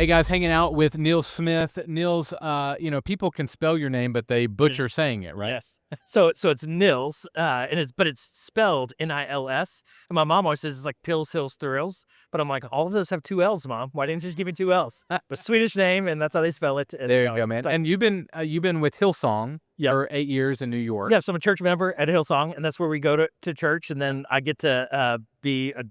Hey guys, hanging out with Nils Smith. Nils, people can spell your name, but they butcher saying it, right? Yes. So it's Nils, and it's spelled Nils. And my mom always says it's like pills, hills, thrills. But I'm like, all of those have two L's, Mom. Why didn't you just give me two L's? But Swedish name, and that's how they spell it. And There you go, man. it's like, And you've been with Hillsong yep. for 8 years in New York. Yeah, so I'm a church member at Hillsong, and that's where we go to church, and then I get to be a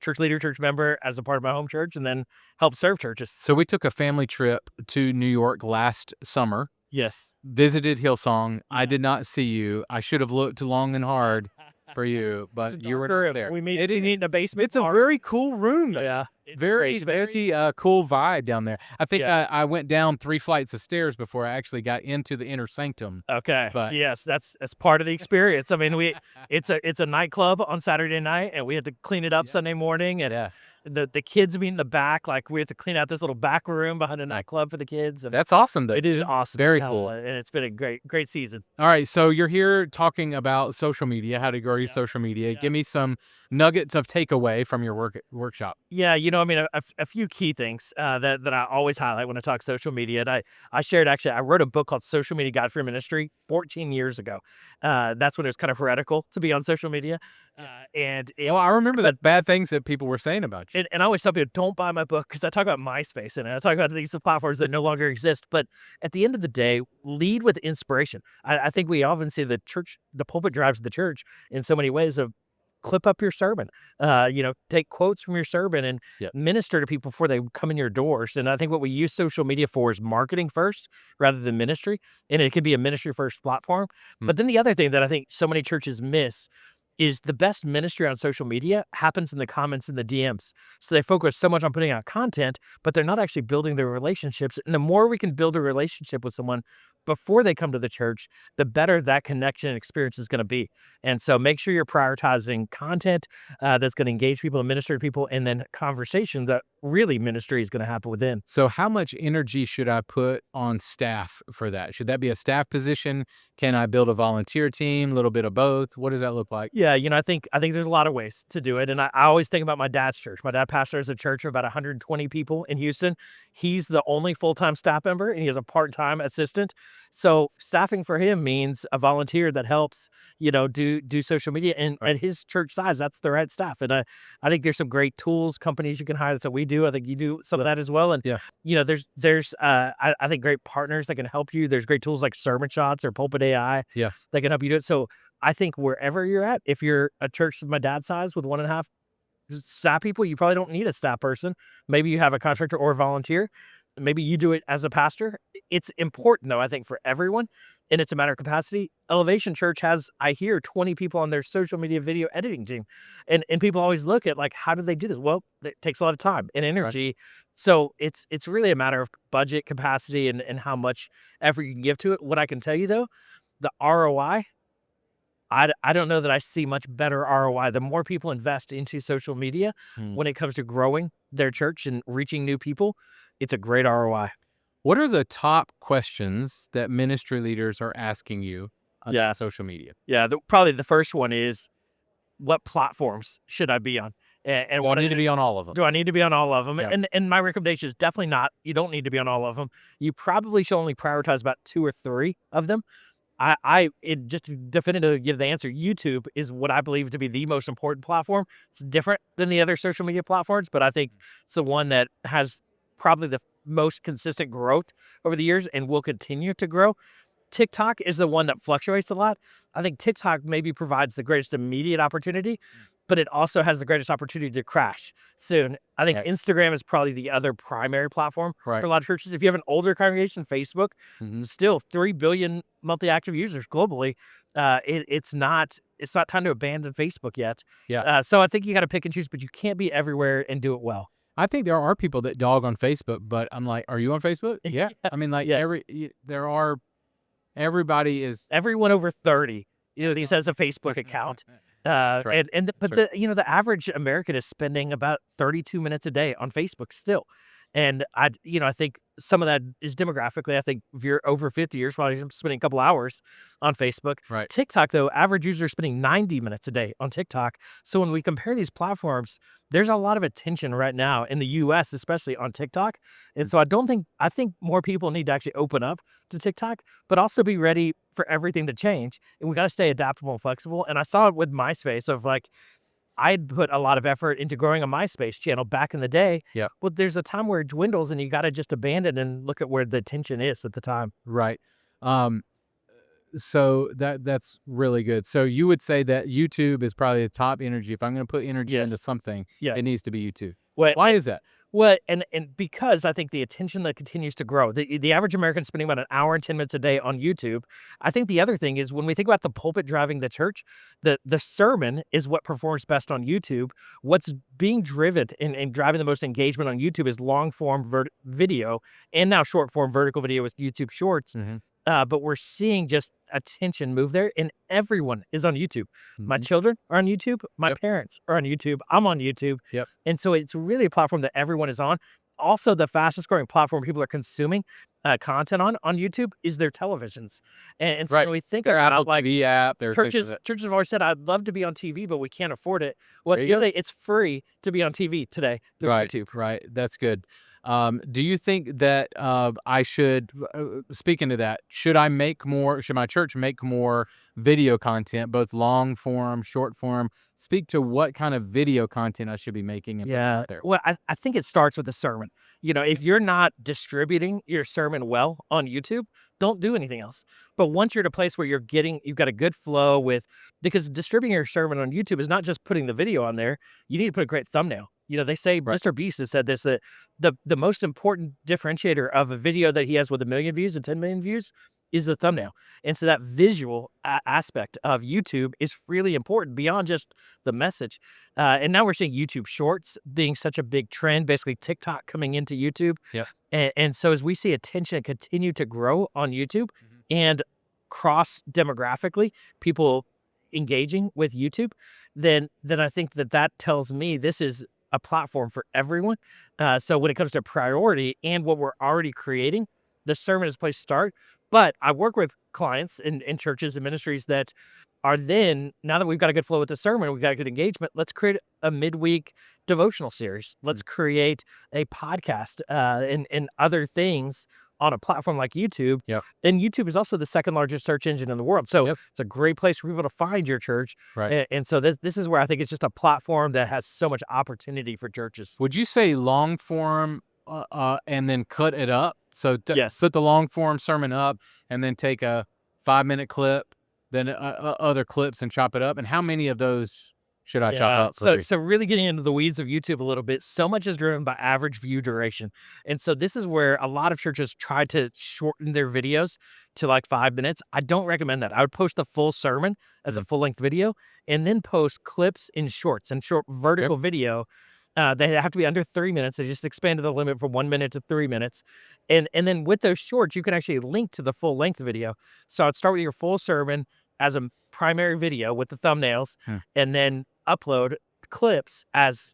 church leader, church member as a part of my home church, and then help serve churches. So we took a family trip to New York last summer, Yes. visited Hillsong. I Yeah. did not see you. I should have looked long and hard for you, It's but you were darker, not and there. we meet It is. in the basement. It's a very cool room. Yeah. It's a Very, great space. very cool vibe down there. I think Yeah. I went down 3 flights of stairs before I actually got into the inner sanctum. Okay. But Yes, that's part of the experience. I mean, it's a nightclub on Saturday night, and we had to clean it up Yeah. Sunday morning, and yeah, the kids meet in the back. Like, we had to clean out this little back room behind a nightclub for the kids, and that's awesome though. it is dude. awesome. Very Hell, cool. and it's been a great season. All right, so you're here talking about social media, how to grow your Yeah. social media. Yeah. Give me some nuggets of takeaway from your workshop. Yeah, I mean, a few key things that I always highlight when I talk social media. And I shared, actually, I wrote a book called Social Media Guide for Ministry 14 years ago. That's when it was kind of heretical to be on social media. And it, Well, I remember the bad things that people were saying about you. and I always tell people, don't buy my book, because I talk about MySpace and I talk about these platforms that no longer exist. But at the end of the day, lead with inspiration. I think we often see the pulpit drives the church in so many ways of clip up your sermon, take quotes from your sermon and Yeah. minister to people before they come in your doors. And I think what we use social media for is marketing first rather than ministry. And it can be a ministry first platform. Mm. But then the other thing that I think so many churches miss is the best ministry on social media happens in the comments and the DMs. So they focus so much on putting out content, but they're not actually building their relationships. And the more we can build a relationship with someone before they come to the church, the better that connection and experience is going to be. And so make sure you're prioritizing content that's going to engage people and minister to people, and then conversation that really ministry is going to happen within. So how much energy should I put on staff for that? Should that be a staff position? Can I build a volunteer team? A little bit of both? What does that look like? Yeah, I think there's a lot of ways to do it, and I always think about my dad's church. My dad pastors a church of about 120 people in Houston. He's the only full-time staff member, and he has a part-time assistant. So staffing for him means a volunteer that helps, do social media. And Right. at his church size, that's the right staff. And I think there's some great tools, companies you can hire. That's what we do. I think you do some of that as well. And Yeah. there's I think great partners that can help you. There's great tools like Sermon Shots or Pulpit AI Yeah. that can help you do it. So I think wherever you're at, if you're a church of my dad's size with 1.5 staff people, you probably don't need a staff person. Maybe you have a contractor or a volunteer. Maybe you do it as a pastor. It's important, though, I think, for everyone, and it's a matter of capacity. Elevation Church has, I hear, 20 people on their social media video editing team. And people always look at, like, how do they do this? Well, it takes a lot of time and energy. So it's really a matter of budget, capacity, and how much effort you can give to it. What I can tell you, though, the ROI, I don't know that I see much better ROI. The more people invest into social media Hmm. when it comes to growing their church and reaching new people, it's a great ROI. What are the top questions that ministry leaders are asking you on Yeah. social media? Yeah, probably the first one is, what platforms should I be on? And Well, I need to be on all of them. do I need to be on all of them? Yeah. And my recommendation is definitely not. You don't need to be on all of them. You probably should only prioritize about 2 or 3 of them. Just to definitively give the answer, YouTube is what I believe to be the most important platform. It's different than the other social media platforms, but I think it's the one that has probably the most consistent growth over the years and will continue to grow. TikTok is the one that fluctuates a lot. I think TikTok maybe provides the greatest immediate opportunity, but it also has the greatest opportunity to crash soon. I think Right. Instagram is probably the other primary platform Right. for a lot of churches. If you have an older congregation, Facebook, Mhm. still 3 billion monthly active users globally. It's not time to abandon Facebook yet. Yeah. So I think you got to pick and choose, but you can't be everywhere and do it well. I think there are people that dog on Facebook, but I'm like, are you on Facebook? Yeah. I mean, like Yeah. everybody is. Everyone over 30, at least has a Facebook account. right. But That's the average American is spending about 32 minutes a day on Facebook still. And I think some of that is demographically. I think if you're over 50, you're probably spending a couple hours on Facebook. Right. TikTok, though, average user is spending 90 minutes a day on TikTok. So when we compare these platforms, there's a lot of attention right now in the US, especially on TikTok. And so I think more people need to actually open up to TikTok, but also be ready for everything to change. And we got to stay adaptable and flexible. And I saw it with MySpace of like, I'd put a lot of effort into growing a MySpace channel back in the day, Yeah. but there's a time where it dwindles and you got to just abandon and look at where the attention is at the time. Right. Um, so that's really good. So you would say that YouTube is probably the top energy. If I'm going to put energy into Yes. something, Yes. it needs to be YouTube. Well, Why is that? Well, and because I think the attention that continues to grow, the average American spending about an hour and 10 minutes a day on YouTube. I think the other thing is when we think about the pulpit driving the church, the sermon is what performs best on YouTube. What's being driven and driving the most engagement on YouTube is long form video and now short form vertical video with YouTube Shorts. Mhm. But we're seeing just attention move there, and everyone is on YouTube. My Mhm. children are on YouTube. My Yep. parents are on YouTube. I'm on YouTube. Yep. And so it's really a platform that everyone is on. Also, the fastest growing platform people are consuming content on YouTube is their televisions. And so Right. when we think Their Apple about like TV app, their things like that. churches have always said, I'd love to be on TV, but we can't afford it. Well, There you go. it's free to be on TV today through Right, YouTube. right. That's good. Do you think that I should, speaking of that, should my church make more video content, both long form, short form? Speak to what kind of video content I should be making and putting Yeah. out there. Well, I think it starts with the sermon. If you're not distributing your sermon well on YouTube, don't do anything else. But once you're at a place where you've got a good flow because distributing your sermon on YouTube is not just putting the video on there, you need to put a great thumbnail. They say Right. Mr. Beast has said this that the most important differentiator of a video that he has with 1 million views and 10 million views is the thumbnail. And so that visual aspect of YouTube is really important beyond just the message. And now we're seeing YouTube Shorts being such a big trend, basically TikTok coming into YouTube. Yeah. And so as we see attention continue to grow on YouTube Mhm. and cross demographically, people engaging with YouTube, then I think that tells me this is a platform for everyone. So when it comes to priority and what we're already creating, the sermon is a place to start. But I work with clients in churches and ministries that are then, now that we've got a good flow with the sermon, we've got a good engagement, let's create a midweek devotional series. Let's create a podcast and other things on a platform like YouTube. Yep. And YouTube is also the second largest search engine in the world. So Yep. it's a great place for people to find your church. Right. And so this is where I think it's just a platform that has so much opportunity for churches. Would you say long form, and then cut it up? So Yes. put the long form sermon up, and then take a 5-minute clip, then other clips, and chop it up. And how many of those should I chop Yeah. up per So really getting into the weeds of YouTube a little bit, so much is driven by average view duration. And so this is where a lot of churches try to shorten their videos to like 5 minutes. I don't recommend that. I would post the full sermon as a full length video and then post clips in shorts and short vertical video. They have to be under 3 minutes. They just expanded the limit from 1 minute to 3 minutes. And then with those shorts, you can actually link to the full length video. So I'd start with your full sermon as a primary video with the thumbnails Hmm. and then upload clips as,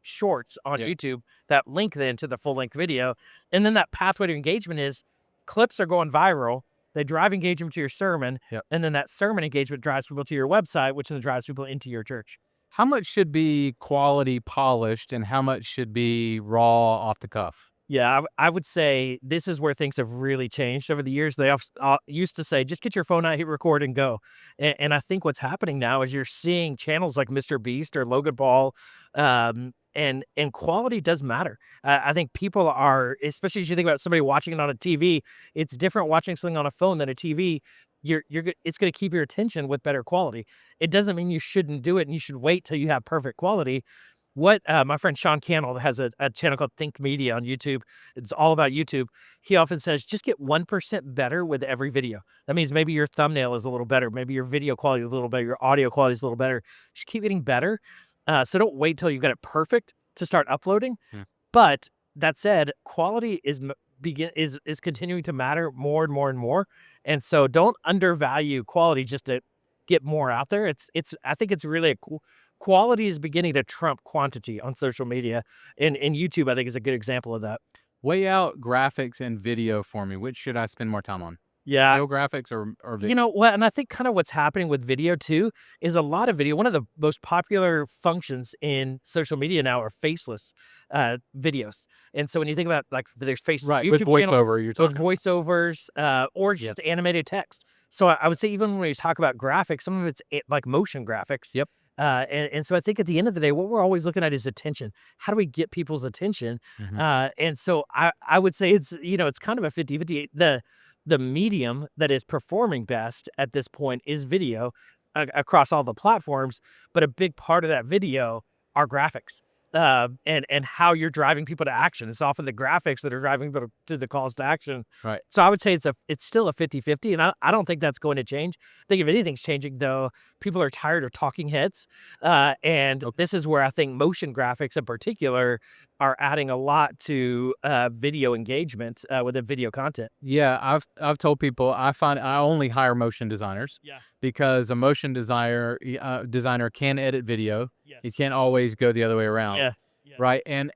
shorts on Yeah. YouTube that link then to the full length video. And then that pathway to engagement is clips are going viral. They drive engagement to your sermon. Yep. And then that sermon engagement drives people to your website, which then drives people into your church. How much should be quality polished, and how much should be raw off the cuff? Yeah, I would say this is where things have really changed over the years. They used to say, just get your phone out, hit record, and go. And I think what's happening now is you're seeing channels like Mr. Beast or Logan Paul, and quality does matter. I think people are, especially as you think about somebody watching it on a TV, it's different watching something on a phone than a TV. It's going to keep your attention with better quality. It doesn't mean you shouldn't do it and you should wait till you have perfect quality. What my friend Sean Cannell has a channel called Think Media on YouTube. It's all about YouTube. He often says, just get 1% better with every video. That means maybe your thumbnail is a little better. Maybe your video quality is a little better. Your audio quality is a little better. Just keep getting better. So don't wait till you get it perfect to start uploading. Hmm. But that said, quality is continuing to matter more and more and more. And so don't undervalue quality just to get more out there. I think it's really quality is beginning to trump quantity on social media, and YouTube I think is a good example of that. Weigh out graphics and video for me. Which should I spend more time on? Yeah. Still graphics or You video? know what? And I think kind of what's happening with video too is a lot of video. One of the most popular functions in social media now are faceless videos. And so when you think about like there's face Right, with YouTube channels voiceover you're with talking about. voiceovers or Yep. just animated text. So I would say even when you talk about graphics, some of it's like motion graphics. Yep. And so I think at the end of the day, what we're always looking at is attention. How do we get people's attention? Mhm. And so I would say it's, it's kind of a 50-50. The medium that is performing best at this point is video across all the platforms, but a big part of that video are graphics. And how you're driving people to action. It's often the graphics that are driving people to the calls to action. Right. So I would say it's still a 50-50, and I don't think that's going to change. I think if anything's changing, though, people are tired of talking heads, and Okay. this is where I think motion graphics in particular are adding a lot to video engagement within video content. Yeah, I've told people I find I only hire motion designers Yeah. because a motion designer can edit video. He Yes. can't always go the other way around, Yeah. Yes. right? And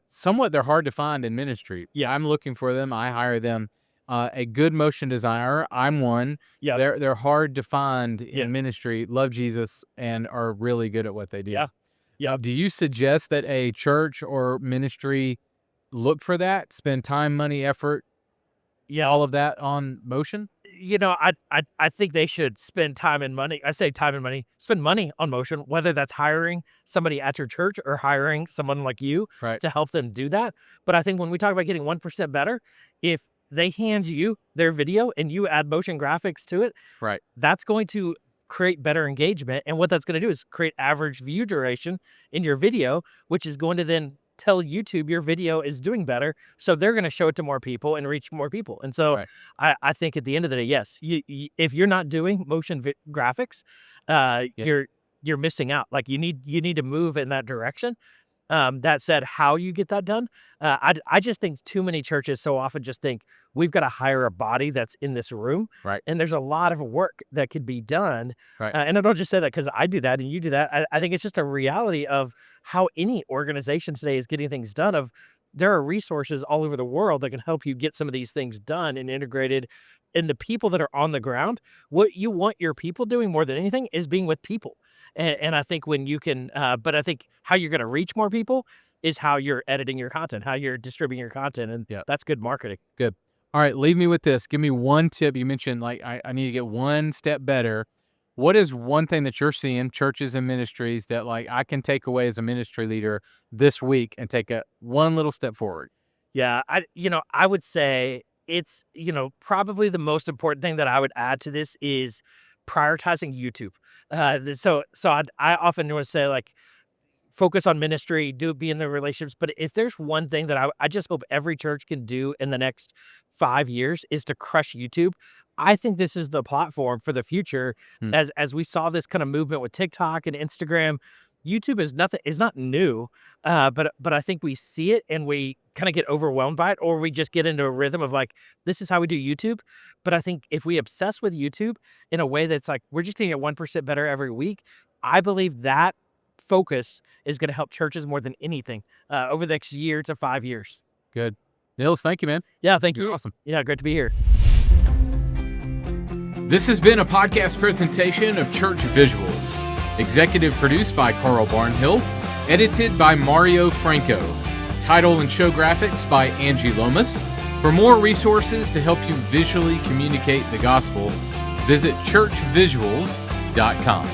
somewhat they're hard to find in ministry. I'm Yes. looking for them. I hire them. A good motion designer, I'm one. Yep. They're hard to find Yes. in ministry. Love Jesus and are really good at what they do. Yeah. Yep. Do you suggest that a church or ministry look for that, spend time, money, effort, Yeah. all of that on motion? I think they should spend time and money. I say time and money. Spend money on motion, whether that's hiring somebody at your church or hiring someone like you Right, to help them do that. But I think when we talk about getting 1% better, if they hand you their video and you add motion graphics to it, right. that's going to create better engagement. And what that's going to do is create average view duration in your video, which is going to then tell YouTube your video is doing better. So they're going to show it to more people and reach more people. And so Right. I think at the end of the day, yes, if you're not doing motion graphics, Yeah. you're missing out. Like you need to move in that direction. That said, how you get that done, I just think too many churches so often just think we've got to hire a body that's in this room, Right, and there's a lot of work that could be done. right. And I don't just say that because I do that and you do that. I think it's just a reality of how any organization today is getting things done. Of there are resources all over the world that can help you get some of these things done and integrated. And the people that are on the ground, what you want your people doing more than anything is being with people. And I think when you can, but I think how you're going to reach more people is how you're editing your content, how you're distributing your content. And Yeah. that's good marketing. Good. All right, leave me with this. Give me one tip. You mentioned like I need to get one step better. What is one thing that you're seeing, churches and ministries, that like I can take away as a ministry leader this week and take a one little step forward? Yeah. I would say it's, probably the most important thing that I would add to this is prioritizing YouTube. I often would say like, focus on ministry, do be in the relationships. But if there's one thing that I just hope every church can do in the next 5 years is to crush YouTube. I think this is the platform for the future. Hmm. As we saw this kind of movement with TikTok and Instagram, YouTube is not new, but I think we see it and we kind of get overwhelmed by it, or we just get into a rhythm of like, this is how we do YouTube. But I think if we obsess with YouTube in a way that's like we're just going to get 1% better every week, I believe that focus is going to help churches more than anything over the next year to 5 years. Good. Nils, thank you, man. Yeah, thank You're you. awesome. Yeah, great to be here. This has been a podcast presentation of Church Visuals. Executive produced by Carl Barnhill. Edited by Mario Franco. Title and show graphics by Angie Lomas. For more resources to help you visually communicate the gospel, visit churchvisuals.com.